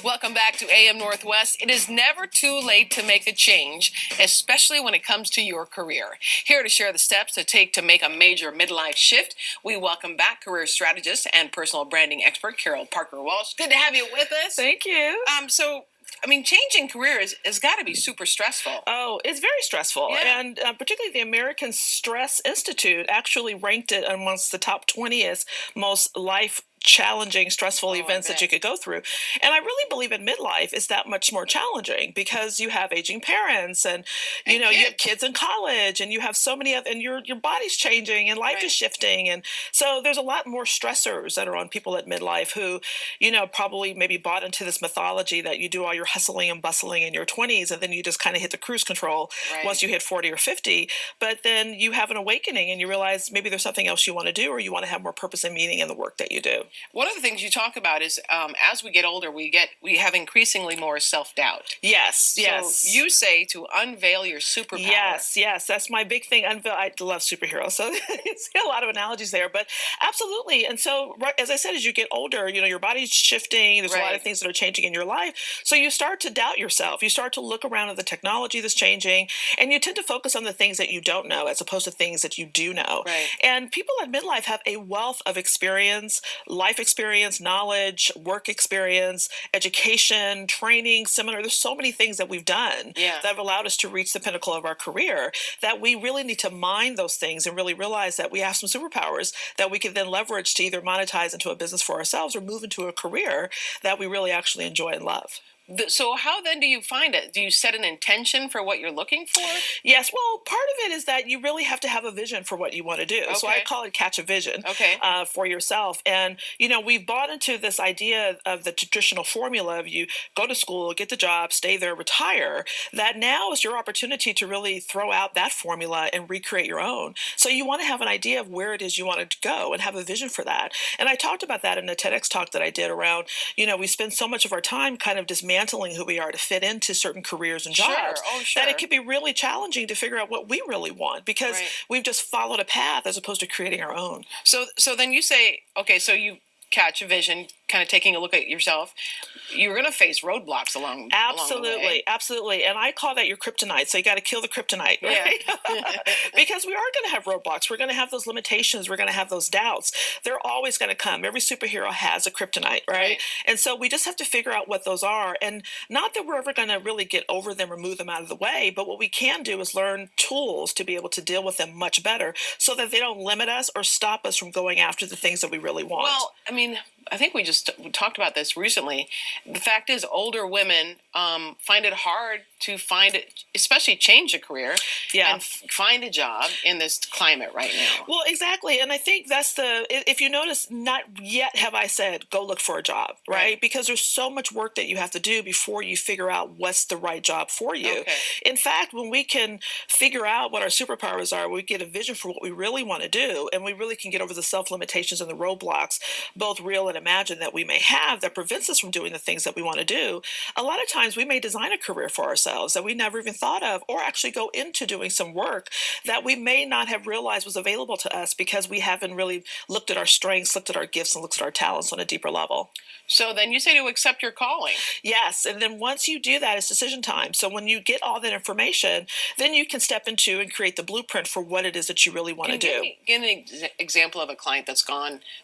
Welcome back to AM Northwest. It is never too late to make a change, especially when it comes to your career. Here to share the steps to take to make a major midlife shift, we welcome back career strategist and personal branding expert Carol Parker Walsh. Good to have you with us. Thank you. Changing careers has got to be super stressful. Oh, it's very stressful. Yeah. And particularly the American Stress Institute actually ranked it amongst the top 20th most life challenging, stressful events that you could go through. And I really believe in midlife is that much more challenging because you have aging parents and you have kids in college and you have so many other, and your body's changing and life is shifting. And so there's a lot more stressors that are on people at midlife who, probably maybe bought into this mythology that you do all your hustling and bustling in your 20s and then you just kind of hit the cruise control once you hit 40 or 50. But then you have an awakening and you realize maybe there's something else you want to do, or you want to have more purpose and meaning in the work that you do. One of the things you talk about is as we get older, we have increasingly more self-doubt. Yes. So you say to unveil your superpower. Yes, that's my big thing. Unveil. I love superheroes, so it's a lot of analogies there, but absolutely. And so, as I said, as you get older, your body's shifting. There's a lot of things that are changing in your life, so you start to doubt yourself. You start to look around at the technology that's changing, and you tend to focus on the things that you don't know as opposed to things that you do know. And people at midlife have a wealth of experience, life experience, knowledge, work experience, education, training, seminar. There's so many things that we've done that have allowed us to reach the pinnacle of our career that we really need to mine those things and really realize that we have some superpowers that we can then leverage to either monetize into a business for ourselves or move into a career that we really actually enjoy and love. So how then do you find it? Do you set an intention for what you're looking for? Yes. Well, part of it is that you really have to have a vision for what you want to do. So I call it catch a vision for yourself. And, we've bought into this idea of the traditional formula of you go to school, get the job, stay there, retire, that now is your opportunity to really throw out that formula and recreate your own. So you want to have an idea of where it is you want to go and have a vision for that. And I talked about that in a TEDx talk that I did around, we spend so much of our time kind of dismantling who we are to fit into certain careers and jobs that it can be really challenging to figure out what we really want because we've just followed a path as opposed to creating our own. So then you say, okay, so you catch a vision, kind of taking a look at yourself. You're going to face roadblocks along the way. Absolutely. And I call that your kryptonite. So you got to kill the kryptonite, right? Because we are going to have roadblocks. We're going to have those limitations. We're going to have those doubts. They're always going to come. Every superhero has a kryptonite, right? And so we just have to figure out what those are. And not that we're ever going to really get over them or move them out of the way, but what we can do is learn tools to be able to deal with them much better so that they don't limit us or stop us from going after the things that we really want. Well, I think we talked about this recently. The fact is, older women find it hard to especially change a career and find a job in this climate right now. Well, exactly. And I think that's if you notice, not yet have I said, go look for a job, right? Because there's so much work that you have to do before you figure out what's the right job for you. In fact, when we can figure out what our superpowers are, we get a vision for what we really want to do, and we really can get over the self-limitations and the roadblocks, both real and imagined, that we may have that prevents us from doing the things that we want to do. A lot of times we may design a career for ourselves that we never even thought of, or actually go into doing some work that we may not have realized was available to us because we haven't really looked at our strengths, looked at our gifts, and looked at our talents on a deeper level. So then you say to accept your calling. Yes. And then once you do that, it's decision time. So when you get all that information, then you can step into and create the blueprint for what it is that you really want to do. Give me an example of a client that's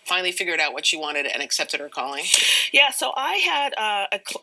finally figured out what she wanted and accepted her calling. Yeah. So I had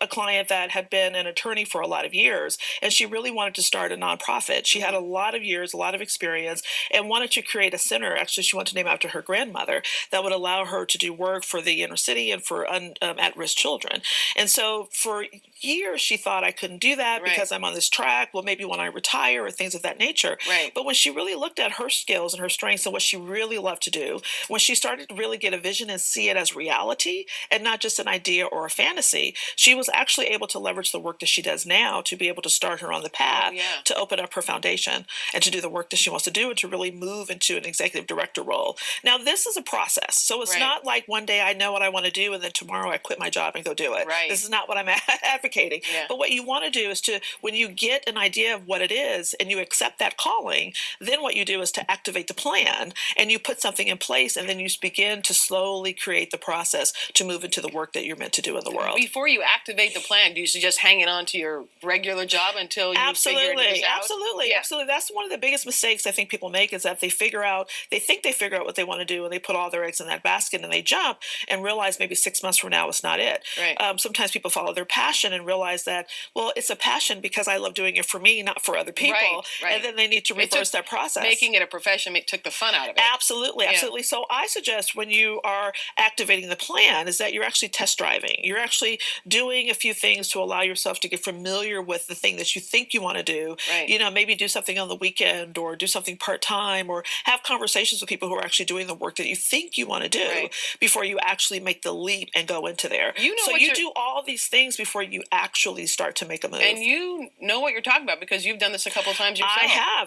a client that had been an attorney for a lot of years, and she really wanted to start a nonprofit. She had a lot of years, a lot of experience, and wanted to create a center. Actually, she wanted to name after her grandmother that would allow her to do work for the inner city and for at-risk children. And so for years, she thought I couldn't do that because I'm on this track. Well, maybe when I retire or things of that nature. But when she really looked at her skills and her strengths and what she really loved to do, when she started to really get a vision and see it as reality and not just an idea or a fantasy, she was actually able to leverage the work that she does now to be able to start her on the path to open up her foundation and to do the work that she wants to do and to really move into an executive director role. Now, this is a process. So it's not like one day I know what I want to do and then tomorrow I quit my job and go do it. This is not what I'm advocating. But what you want to do is when you get an idea of what it is and you accept that calling, then what you do is to activate the plan and you put something in place, and then you begin to slowly create the process process to move into the work that you're meant to do in the world. Before you activate the plan, do you suggest hanging on to your regular job until you figure it out? Absolutely. That's one of the biggest mistakes I think people make, is that they think they figure out what they want to do, and they put all their eggs in that basket, and they jump and realize maybe 6 months from now it's not it. Right. Sometimes people follow their passion and realize that, well, it's a passion because I love doing it for me, not for other people. Right. And then they need to reverse that process. Making it a profession took the fun out of it. Absolutely. So I suggest, when you are activating the plan, is that you're actually test driving. You're actually doing a few things to allow yourself to get familiar with the thing that you think you want to do. Right. Maybe do something on the weekend, or do something part-time, or have conversations with people who are actually doing the work that you think you want to do before you actually make the leap and go into there. So you do all these things before you actually start to make a move. And you know what you're talking about, because you've done this a couple of times yourself.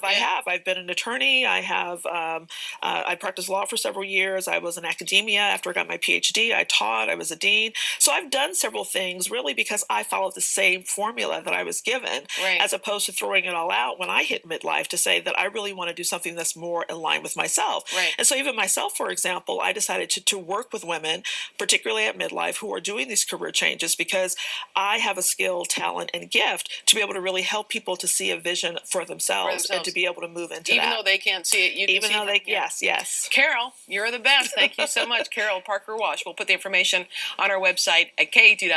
I have. I've been an attorney. I practiced law for several years. I was in academia after I got my PhD. I taught. I was a dean. So I've done several things, really because I followed the same formula that I was given, as opposed to throwing it all out when I hit midlife, to say that I really want to do something that's more in line with myself. And so even myself, for example, I decided to work with women, particularly at midlife, who are doing these career changes, because I have a skill, talent, and gift to be able to really help people to see a vision for themselves and to be able to move into even that. Though they can't see it, you can see it. Yes. Carol, you're the best. Thank you so much. Carol Parker Walsh. We'll put the information on our website at KAT.com.